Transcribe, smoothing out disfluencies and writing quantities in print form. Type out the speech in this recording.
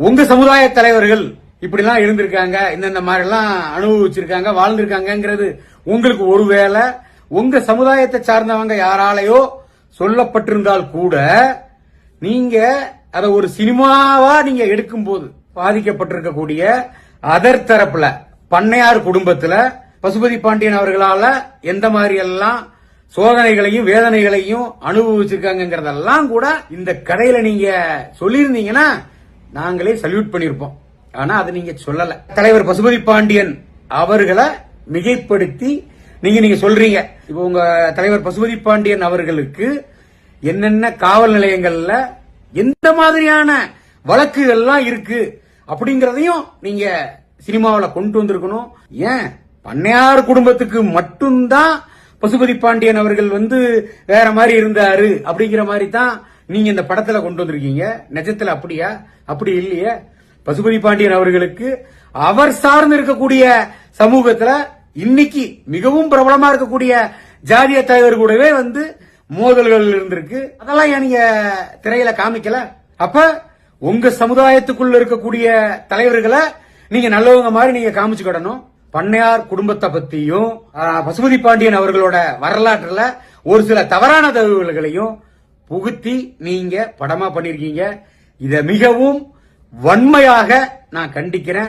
உங்க சமுதாய தலைவர்கள் இப்படிலாம் இருந்திருக்காங்க, இந்த மாதிரி எல்லாம் அனுபவிச்சிருக்காங்க, வாழ்ந்திருக்காங்கிறது உங்களுக்கு ஒருவேளை உங்க சமுதாயத்தை சார்ந்தவங்க யாராலையோ சொல்லப்பட்டிருந்தால் கூட நீங்க அத ஒரு சினிமாவா நீங்க எடுக்கும் போது பாதிக்கப்பட்டிருக்கக்கூடிய அதர் தரப்புல பண்ணையார் குடும்பத்துல பசுபதி பாண்டியன் அவர்களால எந்த மாதிரி எல்லாம் சோதனைகளையும் வேதனைகளையும் அனுபவிச்சிருக்காங்கிறதெல்லாம் கூட இந்த கதையில நீங்க சொல்லியிருந்தீங்கன்னா நாங்களே சல்யூட் பண்ணிருப்போம். ஆனா அதை நீங்க சொல்லல. தலைவர் பசுபதி பாண்டியன் அவர்களை மிகைப்படுத்தி நீங்க சொல்றீங்க. இப்ப உங்க தலைவர் பசுபதி பாண்டியன் அவர்களுக்கு என்னென்ன காவல் நிலையங்கள்ல எந்த மாதிரியான வழக்குகள்லாம் இருக்கு அப்படிங்கறதையும் நீங்க சினிமாவில் கொண்டு வந்திருக்கணும். ஏன் பண்ணையார் குடும்பத்துக்கு மட்டும்தான் பசுபதி பாண்டியன் அவர்கள் வேற மாதிரி இருந்தாரு அப்படிங்கிற மாதிரி தான் நீங்க இந்த படத்துல கொண்டு வந்திருக்கீங்க. நிஜத்துல அப்படியா? அப்படி இல்லையே. பசுபதி பாண்டியன் அவர்களுக்கு அவர் சார்ந்து இருக்கக்கூடிய சமூகத்துல இன்னைக்கு மிகவும் பிரபலமா இருக்கக்கூடிய ஜாதிய தலைவர் கூடவே மோதல்கள் இருந்திருக்கு. அதெல்லாம் ஏன் நீங்க திரையில காமிக்கல? அப்ப உங்க சமுதாயத்துக்குள்ள இருக்கக்கூடிய தலைவர்களை நீங்க நல்லவங்க மாதிரி நீங்க காமிச்சுக்கிடணும். பண்ணையார் குடும்பத்தை பத்தியும் பசுபதி பாண்டியன் அவர்களோட வரலாற்றுல ஒரு சில தவறான தகவல்களையும் புகுத்தி நீங்க படமா பண்ணிருக்கீங்க. இத மிகவும் வன்மையாக நான் கண்டிக்கிறேன்.